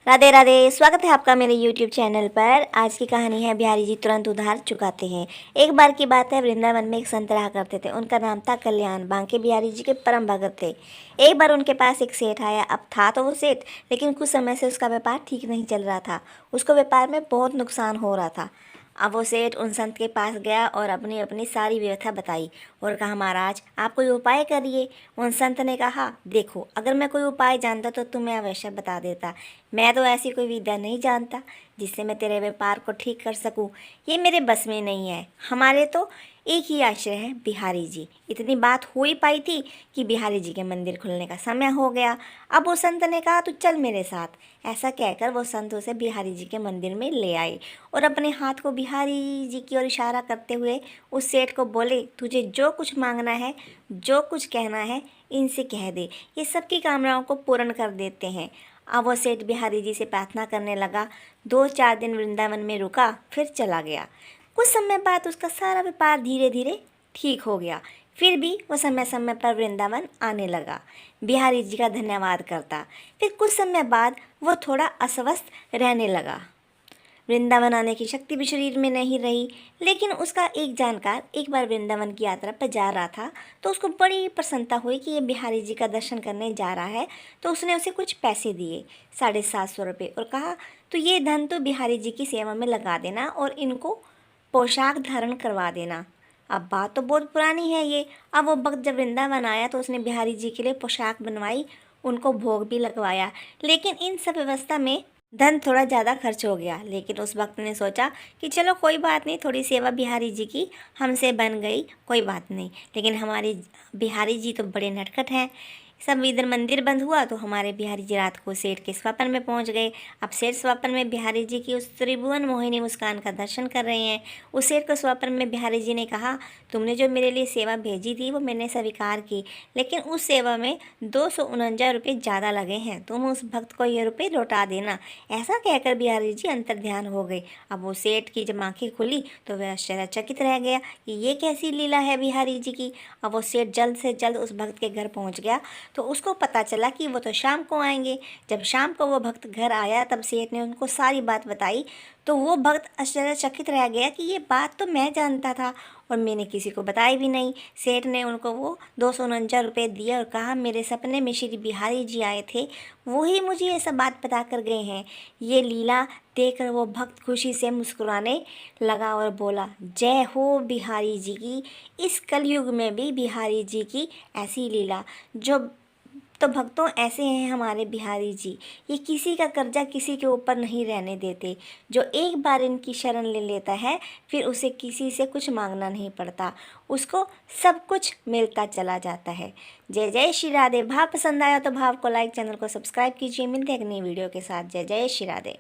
राधे राधे। स्वागत है आपका मेरे YouTube चैनल पर। आज की कहानी है बिहारी जी तुरंत उधार चुकाते हैं। एक बार की बात है, वृंदावन में एक संत रहा करते थे। उनका नाम था कल्याण। बांके बिहारी जी के परम भगत थे। एक बार उनके पास एक सेठ आया। अब था तो वो सेठ, लेकिन कुछ समय से उसका व्यापार ठीक नहीं चल रहा था। उसको व्यापार में बहुत नुकसान हो रहा था। अब वो सेठ उन संत के पास गया और अपनी अपनी सारी व्यवस्था बताई और कहा, महाराज आप कोई उपाय करिए। उन संत ने कहा, देखो अगर मैं कोई उपाय जानता तो तुम्हें अवश्य बता देता। मैं तो ऐसी कोई विद्या नहीं जानता जिससे मैं तेरे व्यापार को ठीक कर सकूं। ये मेरे बस में नहीं है। हमारे तो एक ही आश्रय है, बिहारी जी। इतनी बात हो ही पाई थी कि बिहारी जी के मंदिर खुलने का समय हो गया। अब वो संत ने कहा, तू चल मेरे साथ। ऐसा कहकर वो संत उसे बिहारी जी के मंदिर में ले आए और अपने हाथ को बिहारी जी की ओर इशारा करते हुए उस सेठ को बोले, तुझे जो कुछ मांगना है, जो कुछ कहना है, इनसे कह दे। ये सबकी कामनाओं को पूर्ण कर देते हैं। अब वो सेठ बिहारी जी से प्रार्थना करने लगा। 2-4 दिन वृंदावन में रुका, फिर चला गया। कुछ समय बाद उसका सारा व्यापार धीरे धीरे ठीक हो गया। फिर भी वो समय समय पर वृंदावन आने लगा, बिहारी जी का धन्यवाद करता। फिर कुछ समय बाद वो थोड़ा अस्वस्थ रहने लगा। वृंदावन आने की शक्ति भी शरीर में नहीं रही। लेकिन उसका एक जानकार एक बार वृंदावन की यात्रा पर जा रहा था, तो उसको बड़ी प्रसन्नता हुई कि ये बिहारी जी का दर्शन करने जा रहा है। तो उसने उसे कुछ पैसे दिए, 750 रुपये, और कहा, तो ये धन तो बिहारी जी की सेवा में लगा देना और इनको पोशाक धारण करवा देना। अब बात तो बहुत पुरानी है ये। अब वो वक्त जब वृंदावन आया तो उसने बिहारी जी के लिए पोशाक बनवाई, उनको भोग भी लगवाया। लेकिन इन सब व्यवस्था में धन थोड़ा ज़्यादा खर्च हो गया। लेकिन उस वक्त ने सोचा कि चलो कोई बात नहीं, थोड़ी सेवा बिहारी जी की हमसे बन गई, कोई बात नहीं। लेकिन हमारे बिहारी जी तो बड़े नटखट हैं। सब इधर मंदिर बंद हुआ तो हमारे बिहारी जी रात को सेठ के स्वप्न में पहुंच गए। अब सेठ स्वप्न में बिहारी जी की उस त्रिभुवन मोहिनी मुस्कान का दर्शन कर रहे हैं। उस सेठ को स्वप्न में बिहारी जी ने कहा, तुमने जो मेरे लिए सेवा भेजी थी वो मैंने स्वीकार की, लेकिन उस सेवा में 249 रुपये ज़्यादा लगे हैं। तुम उस भक्त को ये रुपये लौटा देना। ऐसा कहकर बिहारी जी अंतर्ध्यान हो गए। अब वो सेठ की जब आँखें खुली तो वह आश्चर्यचकित रह गया कि ये कैसी लीला है बिहारी जी की। अब वो सेठ जल्द से जल्द उस भक्त के घर पहुँच गया तो उसको पता चला कि वो तो शाम को आएंगे। जब शाम को वो भक्त घर आया तब सेठ ने उनको सारी बात बताई। तो वो भक्त आश्चर्यचकित रह गया कि ये बात तो मैं जानता था और मैंने किसी को बताई भी नहीं। सेठ ने उनको वो 249 रुपये दिए और कहा, मेरे सपने में श्री बिहारी जी आए थे, वही मुझे ये सब बात बता कर गए हैं। ये लीला देखकर वो भक्त खुशी से मुस्कुराने लगा और बोला, जय हो बिहारी जी की। इस कलयुग में भी बिहारी जी की ऐसी लीला। जो तो भक्तों ऐसे हैं हमारे बिहारी जी। ये किसी का कर्जा किसी के ऊपर नहीं रहने देते। जो एक बार इनकी शरण ले लेता है फिर उसे किसी से कुछ मांगना नहीं पड़ता, उसको सब कुछ मिलता चला जाता है। जय जय श्री राधे। भाव पसंद आया तो भाव को लाइक, चैनल को सब्सक्राइब कीजिए। मिलते हैं एक नई वीडियो के साथ। जय जय श्री राधे।